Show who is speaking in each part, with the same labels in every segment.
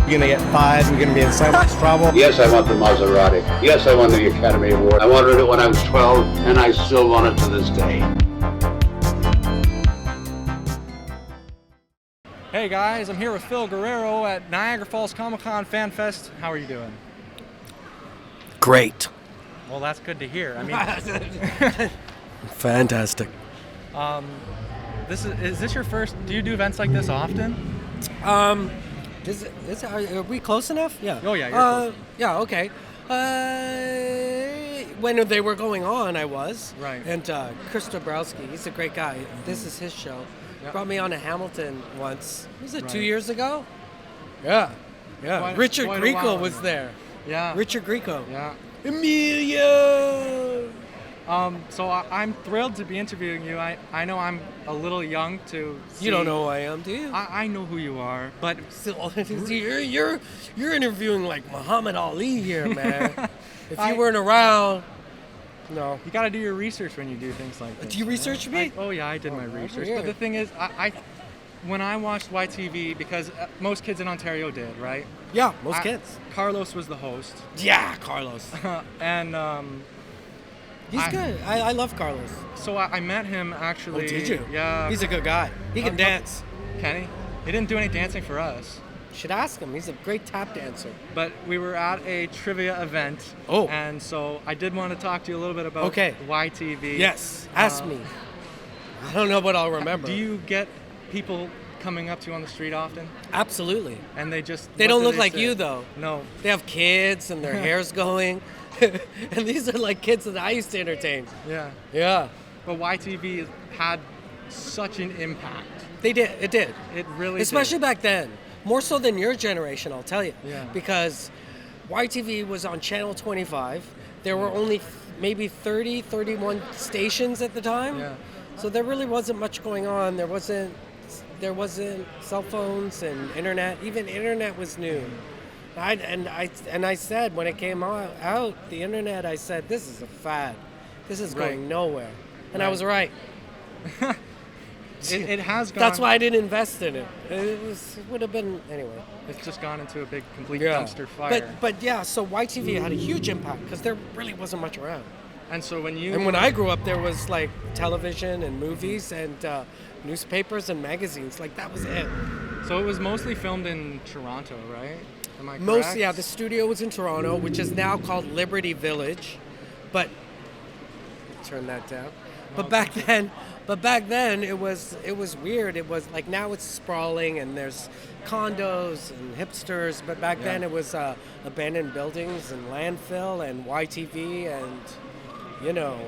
Speaker 1: You're gonna get fired. You're gonna be in so much trouble.
Speaker 2: Yes, I want the Maserati. Yes, I won the Academy Award. I wanted it when I was 12, and I still want it to this day.
Speaker 3: Hey guys, I'm here with Phil Guerrero at Niagara Falls Comic-Con Fan Fest. How are you doing?
Speaker 4: Great.
Speaker 3: Well, that's good to hear. I mean,
Speaker 4: Fantastic.
Speaker 3: is this your first? Do you do events like this often?
Speaker 4: Are we close enough? Yeah.
Speaker 3: Oh yeah, you're close.
Speaker 4: Yeah. Okay. When they were going on, I was.
Speaker 3: Right.
Speaker 4: And Chris Dabrowski, he's a great guy. This is his show.
Speaker 3: Yep.
Speaker 4: Brought me on to Hamilton once. Was it
Speaker 3: Right.
Speaker 4: 2 years ago? Yeah. Richard
Speaker 3: quite a
Speaker 4: Grieco
Speaker 3: while
Speaker 4: was
Speaker 3: ago.
Speaker 4: there.
Speaker 3: Yeah.
Speaker 4: Richard Grieco.
Speaker 3: Yeah.
Speaker 4: Emilio.
Speaker 3: So I'm thrilled to be interviewing you. I know I'm a little young to.
Speaker 4: You don't know who I am, do you?
Speaker 3: I know who you are, but
Speaker 4: Still, you're interviewing like Muhammad Ali here, man. If you weren't around, no.
Speaker 3: you got to do your research when you do things like this.
Speaker 4: Do you research me?
Speaker 3: Oh yeah, I did my research.
Speaker 4: yeah.
Speaker 3: But the thing is, I when I watched YTV, because most kids in Ontario did, right?
Speaker 4: Yeah, most kids.
Speaker 3: Carlos was the host,
Speaker 4: Yeah, Carlos.
Speaker 3: and
Speaker 4: He's good. I love Carlos.
Speaker 3: so I met him actually.
Speaker 4: Oh, did you?
Speaker 3: Yeah.
Speaker 4: He's a good guy. He can dance.
Speaker 3: Kenny. He didn't do any dancing for us,
Speaker 4: Should ask him. He's a great tap dancer.
Speaker 3: but we were at a trivia event.
Speaker 4: Oh.
Speaker 3: And so I did want to talk to you a little bit about
Speaker 4: Okay.
Speaker 3: YTV.
Speaker 4: Yes, ask me. I don't know what I'll remember.
Speaker 3: Do you get people coming up to you on the street often?
Speaker 4: Absolutely.
Speaker 3: And they just.
Speaker 4: They
Speaker 3: what
Speaker 4: don't
Speaker 3: do
Speaker 4: look like
Speaker 3: say?
Speaker 4: you, though.
Speaker 3: No.
Speaker 4: They have kids and their hair's going. And these are like kids that I used to entertain.
Speaker 3: Yeah.
Speaker 4: Yeah.
Speaker 3: But YTV had such an impact.
Speaker 4: They did. It did.
Speaker 3: It really
Speaker 4: Especially
Speaker 3: did.
Speaker 4: back then. More so than your generation, I'll tell you.
Speaker 3: Yeah.
Speaker 4: Because YTV was on Channel 25. There were only maybe 30, 31 stations at the time.
Speaker 3: Yeah.
Speaker 4: So there really wasn't much going on. There wasn't cell phones and internet. Even internet was new. I said when it came out, the internet, I said, this is a fad. This is
Speaker 3: Right.
Speaker 4: going nowhere. And I
Speaker 3: Right.
Speaker 4: was right.
Speaker 3: It has gone.
Speaker 4: That's why I didn't invest in it. It would have been, anyway.
Speaker 3: It's just gone into a big, complete dumpster fire.
Speaker 4: But yeah, so YTV had a huge impact because there really wasn't much around.
Speaker 3: and so when you.
Speaker 4: And when I grew up, there was like television and movies and newspapers and magazines. Like that was it.
Speaker 3: So it was mostly filmed in Toronto, right? Am I correct?
Speaker 4: Yeah, the studio was in Toronto, which is now called Liberty Village. But turn that down. But back then it was weird. It was like now it's sprawling and there's condos and hipsters. But back then it was abandoned buildings and landfill and YTV and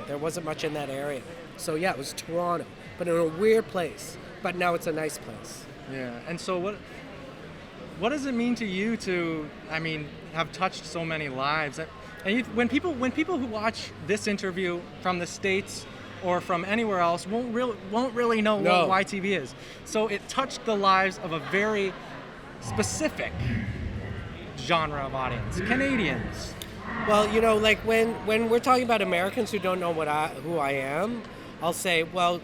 Speaker 4: there wasn't much in that area. So yeah, it was Toronto, but in a weird place. But now it's a nice place.
Speaker 3: Yeah. And so what does it mean to you to, have touched so many lives? And when people who watch this interview from the States or from anywhere else won't really know what YTV is. So it touched the lives of a very specific genre of audience, Canadians.
Speaker 4: Well, like when we're talking about Americans who don't know who I am, I'll say, well,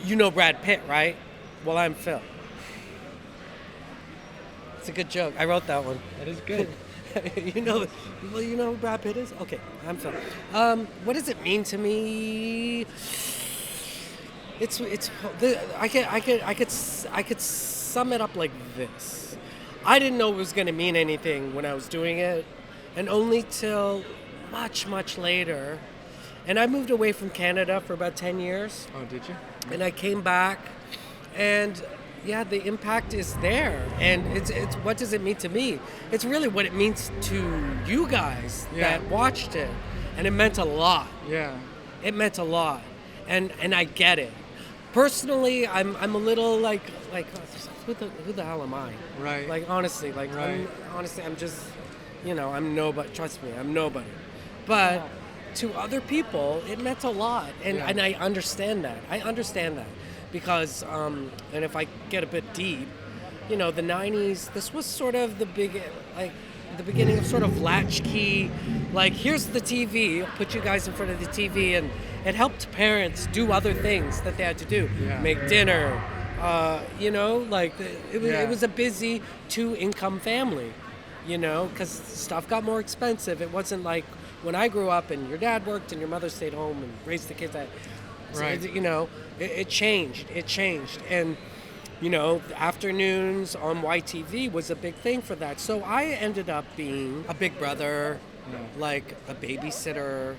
Speaker 4: you know Brad Pitt, right? Well, I'm Phil. It's a good joke. I wrote that one.
Speaker 3: That is good.
Speaker 4: you know who Brad Pitt is? Okay, I'm Phil. What does it mean to me? I could sum it up like this. I didn't know it was going to mean anything when I was doing it, and only till much, much later. And I moved away from Canada for about 10 years.
Speaker 3: Oh, did you?
Speaker 4: And I came back, and yeah, the impact is there. And it's what does it mean to me? It's really what it means to you guys that watched it. And it meant a lot.
Speaker 3: Yeah.
Speaker 4: It meant a lot. And I get it. Personally, I'm a little like who the hell am I?
Speaker 3: Right.
Speaker 4: Like honestly, like
Speaker 3: Right.
Speaker 4: I'm just I'm nobody. Trust me, I'm nobody. But to other people, it meant a lot, and I understand that. Because and if I get a bit deep, the 90s. This was sort of the beginning of sort of latchkey. Like, here's the TV. I'll put you guys in front of the TV, and it helped parents do other things that they had to do.
Speaker 3: Yeah.
Speaker 4: Make dinner, Like
Speaker 3: Yeah.
Speaker 4: it was a busy 2-income family, because stuff got more expensive. It wasn't like when I grew up and your dad worked and your mother stayed home and raised the kids.
Speaker 3: Right.
Speaker 4: It changed. It changed. And, afternoons on YTV was a big thing for that. So I ended up being a big brother, like a babysitter,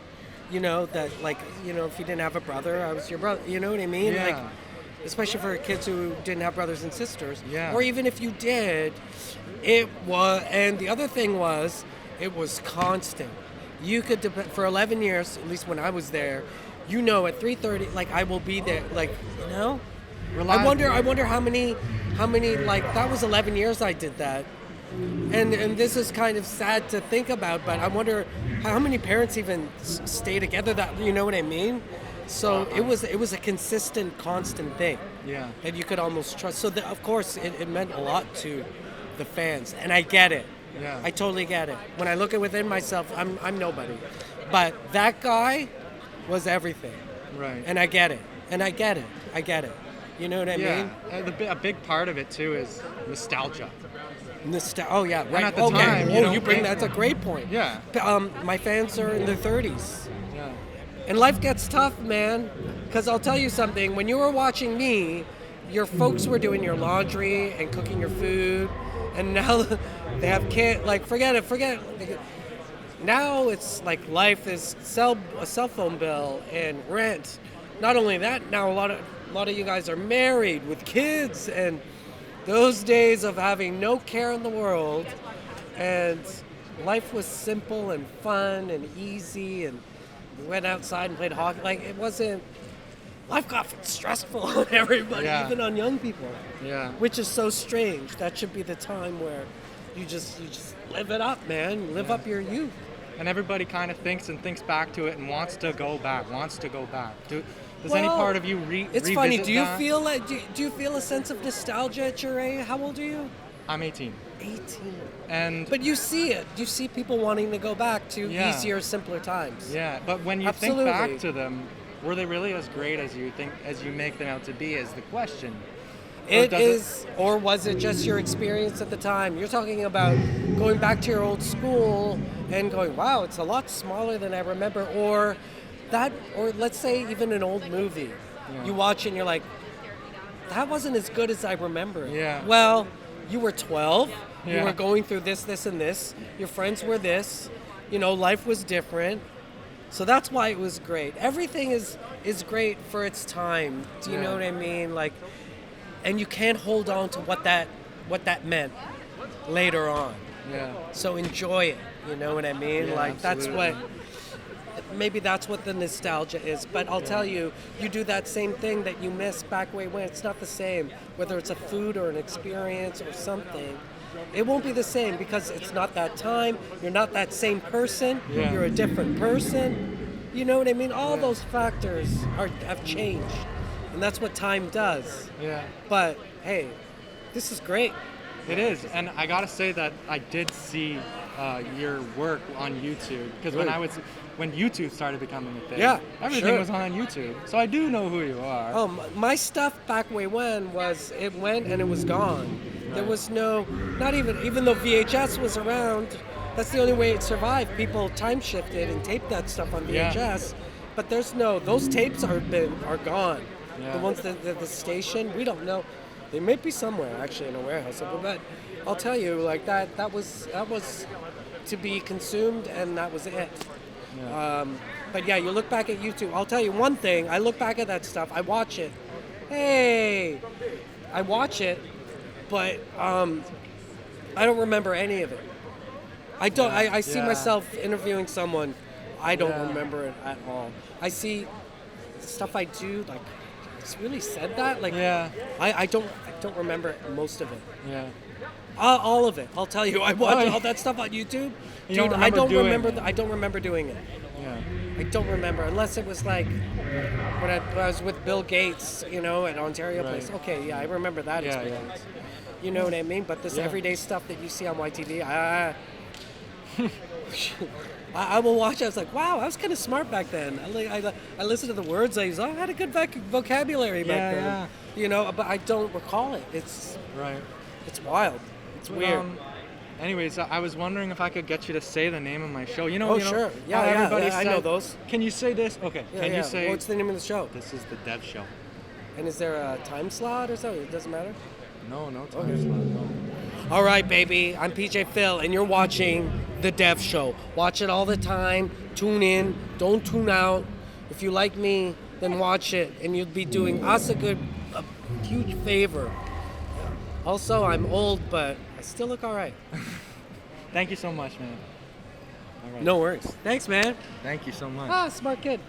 Speaker 4: if you didn't have a brother, I was your brother. You know what I mean?
Speaker 3: Yeah.
Speaker 4: Like, especially for kids who didn't have brothers and sisters.
Speaker 3: Yeah.
Speaker 4: Or even if you did, it was, and the other thing was, it was constant. You could, for 11 years, at least when I was there, at 3:30, like, I will be there, like, I wonder how many, like, that was 11 years I did that. And this is kind of sad to think about, but I wonder how many parents even stay together that, you know what I mean? So it was a consistent, constant thing.
Speaker 3: Yeah.
Speaker 4: That you could almost trust. So of course it meant a lot to the fans, and I get it.
Speaker 3: Yeah.
Speaker 4: I totally get it. When I look at within myself, I'm nobody, but that guy was everything.
Speaker 3: Right.
Speaker 4: And I get it. I get it. You know what I mean?
Speaker 3: A big part of it too is nostalgia.
Speaker 4: Oh yeah, right.
Speaker 3: at the time,
Speaker 4: That's a great point.
Speaker 3: Yeah.
Speaker 4: My fans are in their 30s.
Speaker 3: Yeah.
Speaker 4: And life gets tough, man. Because I'll tell you something. When you were watching me, your folks were doing your laundry and cooking your food. And now they have kids. Like, forget it. Now it's like life is a cell phone bill and rent. Not only that, now a lot of you guys are married with kids. And those days of having no care in the world. And life was simple and fun and easy, and we went outside and played hockey. Like, it wasn't. Life got stressful on everybody, even on young people.
Speaker 3: Yeah.
Speaker 4: Which is so strange. That should be the time where you just live it up, man. Live up your youth.
Speaker 3: And everybody kind of thinks back to it and wants to go back. Does any part of you
Speaker 4: It's
Speaker 3: revisit
Speaker 4: funny. Do you
Speaker 3: that?
Speaker 4: feel like do you feel a sense of nostalgia at your age? How old are you?
Speaker 3: I'm 18.
Speaker 4: 18.
Speaker 3: And
Speaker 4: But you see it. You see people wanting to go back to easier, simpler times.
Speaker 3: yeah, but when you
Speaker 4: Absolutely.
Speaker 3: think back to them, were they really as great as you make them out to be is the question.
Speaker 4: Or was it just your experience at the time? You're talking about going back to your old school and going, wow, it's a lot smaller than I remember. Or let's say even an old movie.
Speaker 3: Yeah.
Speaker 4: You watch it and you're like, that wasn't as good as I remember.
Speaker 3: Yeah.
Speaker 4: Well, you were 12.
Speaker 3: Yeah.
Speaker 4: You were going through this, and this. Your friends were this. Life was different. So that's why it was great. Everything is great for its time. Do you know what I mean? Like, and you can't hold on to what that meant later on.
Speaker 3: Yeah.
Speaker 4: So enjoy it. You know what I mean?
Speaker 3: Yeah,
Speaker 4: like
Speaker 3: absolutely.
Speaker 4: maybe that's what the nostalgia is. But I'll tell you, you do that same thing that you missed back way when. It's not the same. Whether it's a food or an experience or something, it won't be the same because it's not that time. You're not that same person.
Speaker 3: Yeah.
Speaker 4: You're a different person. You know what I mean? All those factors have changed. And that's what time does.
Speaker 3: Yeah.
Speaker 4: But hey, this is great.
Speaker 3: It is, and I gotta say that I did see your work on YouTube because when YouTube started becoming a thing, everything was on YouTube. So I do know who you are.
Speaker 4: Oh, my stuff back way when it went and it was gone. Right. There was not even though VHS was around, that's the only way it survived. People time shifted and taped that stuff on VHS, but those tapes are gone.
Speaker 3: Yeah.
Speaker 4: The ones that the station, we don't know. They may be somewhere actually in a warehouse. But I'll tell you, like that was to be consumed, and that was it.
Speaker 3: Yeah.
Speaker 4: But yeah, you look back at YouTube. I'll tell you one thing. I look back at that stuff. I watch it. Hey, I watch it, but I don't remember any of it. I don't. I see myself interviewing someone. I don't remember it at all. I see stuff I do like. It's really said that? Like, I don't remember most of it.
Speaker 3: Yeah.
Speaker 4: All of it. I'll tell you. I watch all that stuff on YouTube. Dude, I don't remember doing it.
Speaker 3: Yeah.
Speaker 4: I don't remember unless it was like when I was with Bill Gates, at Ontario Place. Okay, I remember that experience. Yeah. You know what I mean? But this everyday stuff that you see on YTV, I will watch it. I was like, wow, I was kind of smart back then. I listened to the words I used. I had a good vocabulary back then.
Speaker 3: Yeah.
Speaker 4: You know, but I don't recall it. It's
Speaker 3: Right.
Speaker 4: wild. It's weird.
Speaker 3: Anyways, I was wondering if I could get you to say the name of my show. You know,
Speaker 4: Oh,
Speaker 3: you know
Speaker 4: sure.
Speaker 3: how
Speaker 4: Yeah,
Speaker 3: everybody
Speaker 4: I know
Speaker 3: said-
Speaker 4: those.
Speaker 3: Can you say this? Okay.
Speaker 4: Yeah,
Speaker 3: Can
Speaker 4: yeah.
Speaker 3: you say
Speaker 4: What's the name of the show?
Speaker 3: this is the Dev Show?
Speaker 4: And is there a time slot or something? It doesn't matter.
Speaker 3: No time slot. No.
Speaker 4: All right, baby. I'm PJ Phil, and you're watching The Dev Show. Watch it all the time. Tune in. Don't tune out. If you like me, then watch it, and you'll be doing us a huge favor. Also, I'm old, but I still look all right.
Speaker 3: Thank you so much, man. All right.
Speaker 4: No worries. Thanks, man.
Speaker 3: Thank you so much.
Speaker 4: Smart kid.